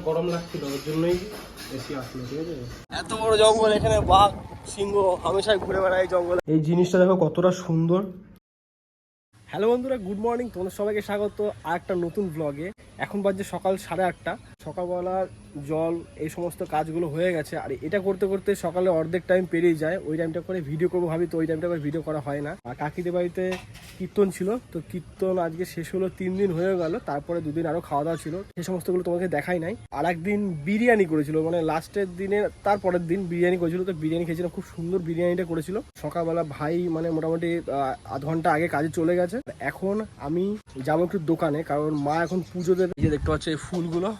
গরম লাগছিল, ওর জন্যই বেশি আসলো। ঠিক আছে, এত বড় জঙ্গল, এখানে বাঘ সিংহ হামেশাই ঘুরে বেড়ায় জঙ্গলে। এই জিনিসটা দেখো কতটা সুন্দর। হ্যালো বন্ধুরা, গুড মর্নিং, তোমাদের সবাইকে স্বাগত আর একটা নতুন ব্লগে। এখন বাজছে সকাল 8:30। সকালবেলার জল এই সমস্ত কাজগুলো হয়ে গেছে, আর এটা করতে করতে সকালে অর্ধেক টাইম পেরিয়ে যায়। ওই টাইমটা করে ভিডিও করবো ভাবি, তো ওই টাইমটা করে ভিডিও করা হয় না। আর কাকিদের বাড়িতে কীর্তন ছিল, তো কীর্তন আজকে শেষ হলো, 3 দিন হয়ে গেল। তারপরে 2 দিন আরও খাওয়া দাওয়া ছিল, সেই সমস্তগুলো তোমাকে দেখাই নাই। আর একদিন বিরিয়ানি করেছিল, মানে লাস্টের দিনে তারপরের দিন বিরিয়ানি করেছিল, তো বিরিয়ানি খেয়েছিলাম, খুব সুন্দর বিরিয়ানিটা করেছিল। সকালবেলা ভাই মানে মোটামুটি আধ ঘন্টা আগে কাজে চলে গেছে। এখন আমি যাবো একটু দোকানে, কারণ মা এখন পুজো দেবে। এই যে দেখতে পাচ্ছ এই ফুলগুলো,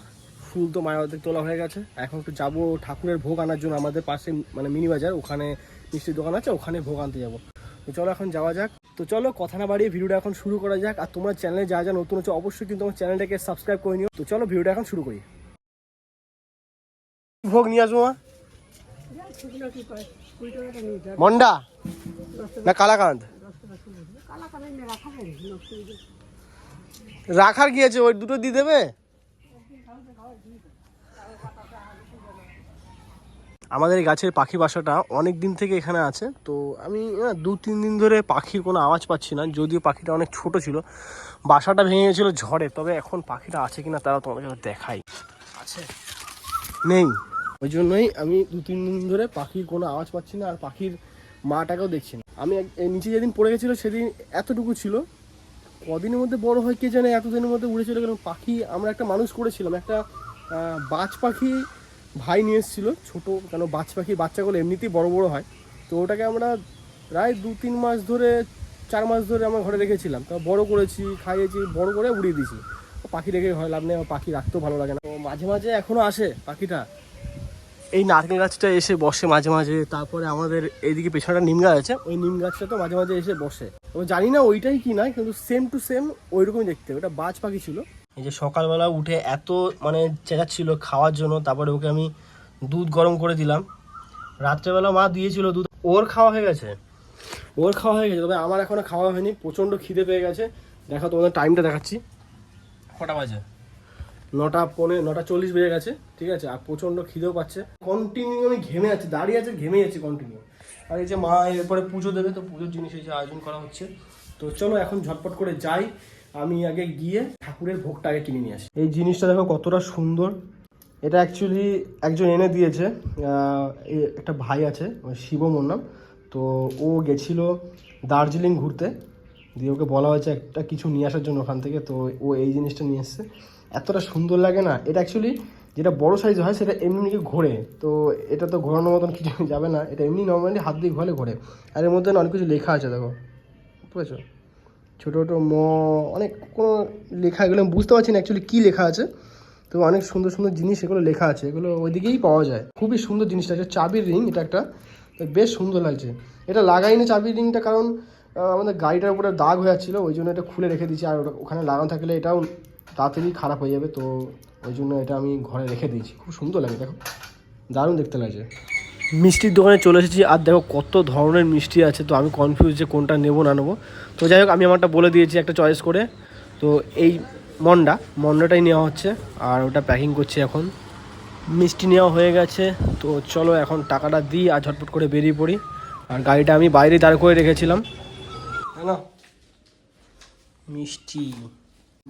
ফুল তো মায়ের অর্ধেক তোলা হয়ে গেছে। এখন একটু যাবো ঠাকুরের ভোগ আনার জন্য, আমাদের পাশে মানে মিনি বাজার, ওখানে মিষ্টির দোকান আছে, ওখানে ভোগ আনতে যাবো। তো চলো এখন যাওয়া যাক। তো চলো কথা না বাড়িয়ে ভিডিওটা এখন শুরু করা যাক। আর তোমরা চ্যানেলে যা যা নতুন হচ্ছে অবশ্যই কিন্তু আমার চ্যানেলটাকে সাবস্ক্রাইব করে নিও। তো চলো ভিডিওটা এখন শুরু করি। ভোগ নিয়ে আসবো মন্ডা না কালাকান্দ? রাখার কি আছে, ওই দুটো দিয়ে দেবে। আমাদের এই গাছের পাখি বাসাটা অনেক দিন থেকে এখানে আছে, তো আমি 2-3 দিন ধরে পাখির কোনো আওয়াজ পাচ্ছি না। যদিও পাখিটা অনেক ছোট ছিল, বাসাটা ভেঙে গেছিলো ঝড়ে, তবে এখন পাখিটা আছে কিনা তারা তোমাদের দেখাই। আছে নেই, ওই জন্যই আমি 2-3 দিন ধরে পাখির কোনো আওয়াজ পাচ্ছি না, আর পাখির মাটাকেও দেখছি না। আমি নিচে যেদিন পড়ে গেছিলো সেদিন এতটুকু ছিল, কদিনের মধ্যে বড় হয় কে জানে, এতদিনের মধ্যে উড়ে চলে গেল পাখি। আমরা একটা মানুষ করেছিলাম, একটা বাজ পাখি ভাই নিয়ে এসেছিলো ছোটো, কেন বাজ পাখির বাচ্চাগুলো এমনিতেই বড় বড় হয়, তো ওটাকে আমরা প্রায় 2-3 মাস ধরে 4 মাস ধরে আমার ঘরে রেখেছিলাম। তো বড় করেছি, খাইয়েছি, বড় করে উড়িয়ে দিয়েছি। পাখি রেখে হয় লাভ নেই, আমার পাখি রাখতেও ভালো লাগে না। তো মাঝে মাঝে এখনও আসে পাখিটা, এই নারকেল গাছটা এসে বসে মাঝে মাঝে। তারপরে আমাদের এইদিকে পেছনটা নিম গাছ আছে, ওই নিম গাছটা তো মাঝে মাঝে এসে বসে। তবে জানি না ওইটাই কি না, কিন্তু সেম টু সেম ওইরকমই দেখতে। ওটা বাজ পাখি ছিল। এই যে সকালবেলা উঠে এত মানে চেঁচাচ্ছিল খাওয়ার জন্য, তারপরে ওকে আমি দুধ গরম করে দিলাম। রাত্রেবেলা মা দিয়েছিল দুধ, ওর খাওয়া হয়ে গেছে, তবে আমার এখনো খাওয়া হয়নি। প্রচণ্ড খিদে পেয়ে গেছে। দেখো তোমাদের টাইমটা দেখাচ্ছি, কটা বাজে, 9:40 বেজে গেছে। ঠিক আছে, আর প্রচণ্ড খিদেও পাচ্ছে, কন্টিনিউ আমি ঘেমে যাচ্ছি, দাঁড়িয়ে আছে ঘেমে যাচ্ছি কন্টিনিউ। আর এই যে মা এরপরে পুজো দেবে, তো পুজোর জিনিস এই যে আয়োজন করা হচ্ছে। তো চলো এখন ঝটপট করে যাই, আমি আগে গিয়ে ঠাকুরের ভোগটা আগে কিনে নিয়ে আসি। এই জিনিসটা দেখো কতটা সুন্দর। এটা অ্যাকচুয়ালি একজন এনে দিয়েছে, একটা ভাই আছে শিবম ওর নাম। তো ও গেছিল দার্জিলিং ঘুরতে, দিয়ে ওকে বলা হয়েছে একটা কিছু নিয়ে আসার জন্য ওখান থেকে, তো ও এই জিনিসটা নিয়ে এসছে। এতটা সুন্দর লাগে না। এটা অ্যাকচুয়ালি যেটা বড় সাইজ হয় সেটা এমনি ঘোরে, তো এটা তো ঘোরানোর মতন কিছু যাবে না, এটা এমনি নর্মালি হাত দিয়ে ঘোরালে ঘোরে। আর এর মধ্যে অনেক কিছু লেখা আছে, দেখো বুঝেছো, ছোটো ছোটো অনেক কোনো লেখা, এগুলো আমি বুঝতে পারছি না অ্যাকচুয়ালি কী লেখা আছে। তো অনেক সুন্দর সুন্দর জিনিস এগুলো লেখা আছে, এগুলো ওইদিকেই পাওয়া যায়। খুবই সুন্দর জিনিসটা আছে, চাবির রিং, এটা একটা বেশ সুন্দর লাগছে। এটা লাগাইনি চাবির রিংটা, কারণ আমাদের গাড়িটার উপরে দাগ হয়ে যাচ্ছিলো, ওই জন্য এটা খুলে রেখে দিয়েছি। আর ওখানে লাগানো থাকলে এটাও তাড়াতাড়ি খারাপ হয়ে যাবে, তো ওই জন্য এটা আমি ঘরে রেখে দিয়েছি। খুব সুন্দর লাগে, দেখো দারুণ দেখতে লাগছে। মিষ্টির দোকানে চলে এসেছি, আর দেখো কত ধরনের মিষ্টি আছে, তো আমি কনফিউজ যে কোনটা নেবো না নেবো। তো যাই হোক, আমি আমারটা বলে দিয়েছি একটা চয়েস করে। তো এই মন্ডাটাই নেওয়া হচ্ছে, আর ওটা প্যাকিং করছি এখন। মিষ্টি নেওয়া হয়ে গেছে, তো চলো এখন টাকাটা দিই আর ঝটপট করে বেরিয়ে পড়ি। আর গাড়িটা আমি বাইরে দাঁড় করে রেখেছিলাম। হ্যাঁ, মিষ্টি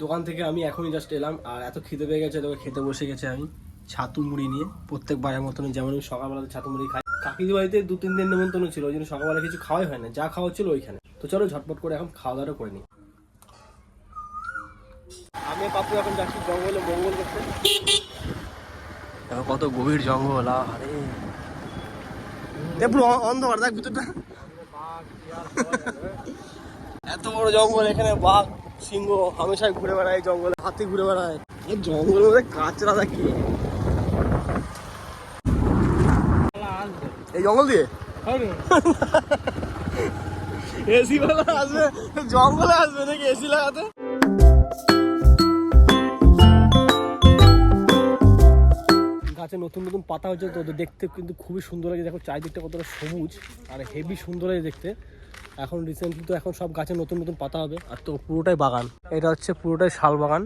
দোকান থেকে আমি এখনই জাস্ট এলাম, আর এত খিদে পেয়ে গেছে, তোকে খেতে বসে গেছে আমি ছাতু মুড়ি নিয়ে। প্রত্যেকবারের মতন যেমন আমি সকালবেলাতে ছাতু মুড়ি খাই, কাকিদের বাড়িতে 2-3 দিন নেমন্তন্ন ছিল, ওই জন্য সকালবেলা কিছু খাওয়াই হয় না, যা খাওয়া ছিল ওইখানে। তো চলো ঝটপট করে এখন খাওয়া দাওয়া করে নিই। আমি পাপু এখন যাচ্ছি জঙ্গলে মঙ্গল করতে। কত গভীর জঙ্গল, আরে পুরো অন্ধকার, দেখ ভিতরটা এত বড় জঙ্গল, এখানে বাঘ সিংহ হামেশাই ঘুরে বেড়ায় জঙ্গলে, হাতি ঘুরে বেড়ায়। এই জঙ্গলের মধ্যে কাঁচরা দেখি, এই জঙ্গল দিয়ে এসি বেলা আসবে, জঙ্গলে আসবে নাকি এসি লাগাতে। গাছে নতুন নতুন পাতা হচ্ছে, তো দেখতে কিন্তু খুবই সুন্দর লাগে। দেখো চারিদিকটা কতটা সবুজ আর হেভি সুন্দর লাগে দেখতে। এখন রিসেন্টলি তো এখন সব গাছে নতুন নতুন পাতা হবে, আর তো পুরোটাই বাগান। এটা হচ্ছে পুরোটাই শাল বাগান।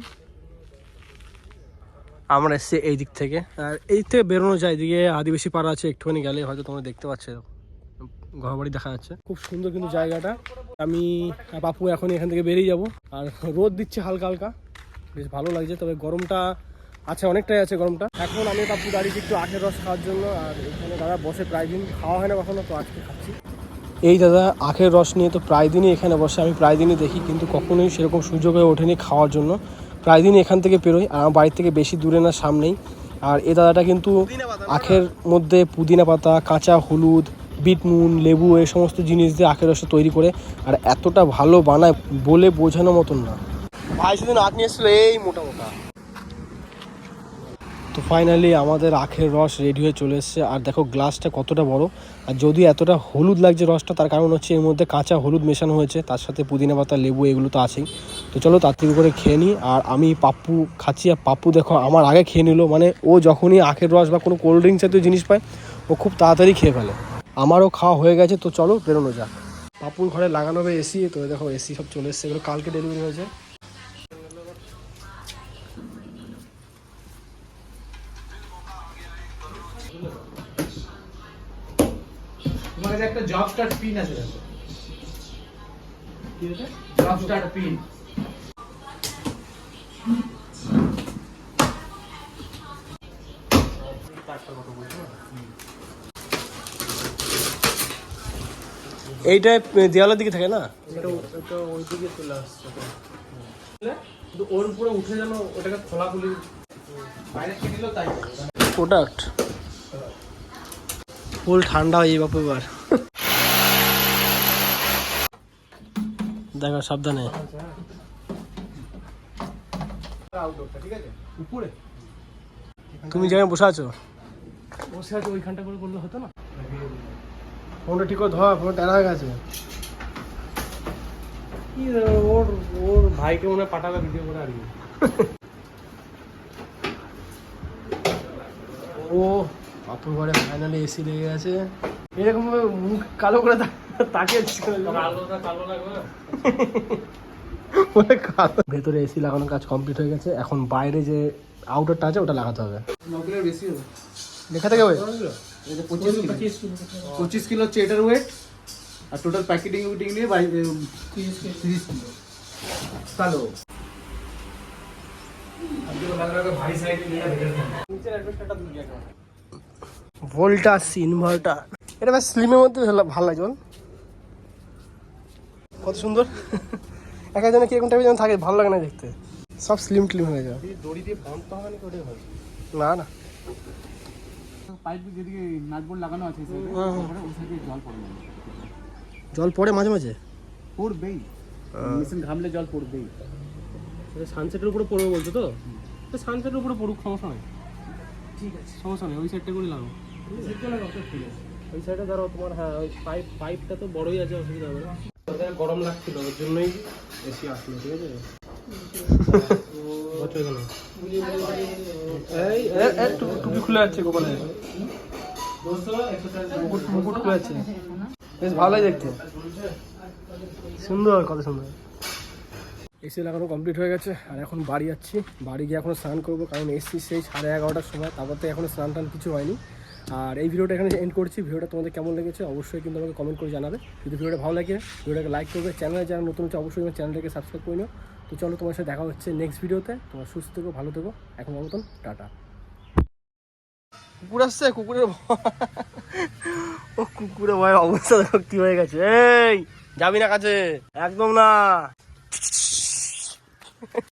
আমরা এসছি এই দিক থেকে, আর এই থেকে বেরোনো যায়, এদিকে আদিবাসী পাড়া আছে, একটুখানি গেলে হয়তো তোমরা দেখতে পাচ্ছ ঘর বাড়ি দেখা যাচ্ছে। খুব সুন্দর কিন্তু জায়গাটা। আমি বাপু এখন এখান থেকে বেরিয়ে যাব, আর রোদ দিচ্ছে হালকা হালকা, বেশ ভালো লাগছে। তবে গরমটা আছে, অনেকটাই আছে গরমটা। এখন আমি বাপু দাঁড়িয়েছি একটু আখের রস খাওয়ার জন্য, আর এখানে দাদা বসে প্রায় দিন, খাওয়া হয় না কখনো, তো আজকে খাচ্ছি। এই দাদা আখের রস নিয়ে তো প্রায় দিনই এখানে বসে, আমি প্রায় দিনই দেখি, কিন্তু কখনোই সেরকম সুযোগ হয়ে ওঠেনি খাওয়ার জন্য। প্রায় দিনই এখান থেকে বেরোই, আর আমার বাড়ির থেকে বেশি দূরে না, সামনেই। আর এই দাদাটা কিন্তু আখের মধ্যে পুদিনা পাতা, কাঁচা হলুদ, বিট নুন, লেবু, এই সমস্ত জিনিস দিয়ে আখের রসটা তৈরি করে, আর এতটা ভালো বানায় বলে বোঝানো মতন না। ভাই সেদিন আখ নিয়ে এসেছিলো এই মোটা মোটা। তো ফাইনালি আমাদের আখের রস রেডি হয়ে চলে এসছে। আর দেখো গ্লাসটা কতটা বড়, আর যদি এতটা হলুদ লাগছে রসটা, তার কারণ হচ্ছে এর মধ্যে কাঁচা হলুদ মেশানো হয়েছে, তার সাথে পুদিনা পাতা, লেবু, এগুলো তো আছেই। তো চলো তাড়াতাড়ি করে খেয়ে নিই। আর আমি পাপ্পু খাচ্ছি, আর পাপ্পু দেখো আমার আগে খেয়ে নিল। মানে ও যখনই আখের রস বা কোনো কোল্ড ড্রিঙ্কস জাতীয় জিনিস পায়, ও খুব তাড়াতাড়ি খেয়ে ফেলে। আমারও খাওয়া হয়ে গেছে, তো চলো বেরোনো যাক। পাপ্পুর ঘরে লাগানো হবে এসি, তো দেখো এসি সব চলে এসছে, এগুলো কালকে ডেলিভারি হয়েছে। তোমার কাছে একটা জব স্টার্ট পিন আছে, দেখো কি আছে? Job start pin. এইটা দেওয়ালের দিকে থাকে না, এটা ওই দিকে চলে আসছে, কিন্তু ওর উপরে উঠে যেন ওটাকে খোলাখুলি বাইরে থেকে নিলেও তাই প্রোডাক্ট ফুল ঠান্ডা হয়ে যাবে বাপু এবার। দেখো সাবধানে, ঠিক আছে উপরে তুমি যেখানে বসে আছো ওইখানটা করে করলে হতো না? ফোনটা ঠিক করে ধর, ফোন টানা হয়ে গেছে। কি ওর ওর ভাইকে মনে হয় পাঠাবে ভিডিও করে আর কি। ও বাপুর ঘরে ফাইনালি এসি লেগে গেছে। এরকম ভাবে মুখ কালো করে তাকিয়ে কালো লাগবে। ভেতরে এসি লাগানোর কাজ কমপ্লিট হয়ে গেছে, এখন বাইরে যে আউটারটা আছে ওটা লাগাতে হবে। বেশি হবে লেখা থেকে ওই 25 কিলো হচ্ছে এটার ওয়েট, আর টোটাল প্যাকেটিং উইটিং নিয়ে 30 কিলো। কালো ভোল্টাস ইনভার্টার, এটা বেশ স্লিমের মধ্যে ভালো লাগছে। বল কত সুন্দর, এক একজনে কিরকম টাইপের যেন থাকে, ভালো লাগে না দেখতে, সব স্লিম ক্লিম হয়ে যায়। দড়ি দিয়ে বাঁধতে হবে না, ওটাই হয় না না। পাইপ যেদিকে নাটবোর্ড লাগানো আছে ওই সাইডে জল পড়ে না, জল পড়ে মাঝে মাঝে, পড়বেই, মেশিন ঘামলে জল পড়বেই। সানসেটের উপরে পড়বে বলছো তো? সানসেটের উপরে পড়ুক, সমস্যা নেই, ঠিক আছে সমস্যা নেই। ওই সাইডটা করে লাগাও, ঠিক আছে। ওই সাইডে ধরো তোমার, হ্যাঁ ওই পাইপটা তো বড়ই আছে, অসুবিধা হবে না। ওদের গরম লাগছিল, ওর জন্যই এসি আসলো, ঠিক আছে। টুপি খুলে যাচ্ছে গোপালের, মুকুট খুলে যাচ্ছে, বেশ ভালোই দেখতে, সুন্দর, কত সুন্দর। এসি লাগানো কমপ্লিট হয়ে গেছে, আর এখন বাড়ি যাচ্ছি। বাড়ি গিয়ে এখনো স্নান করবো, কারণ এসছি সেই 11:30টার সময়, তারপর তো এখনো স্নান টান কিছু হয়নি। আর এই ভিডিওটা এখানে এন্ড করছি। ভিডিওটা তোমাদের কেমন লেগেছে অবশ্যই কিন্তু আমাকে কমেন্ট করে জানাবে। যদি ভিডিওটা ভালো লাগে ভিডিওটাকে লাইক করবে, চ্যানেলে যারা নতুন হচ্ছে অবশ্যই আমার চ্যানেলটাকে সাবস্ক্রাইব করে নিও। তো চলো তোমার সাথে দেখা হচ্ছে নেক্সট ভিডিওতে। তোমার সুস্থ থেকো, ভালো থেকো, এখন মতন টাটা। কুকুর আসছে, কুকুরের ও কুকুরের ভয় অবস্থা দেখো কি হয়ে গেছে। এই যাবি না কাছে, একদম না।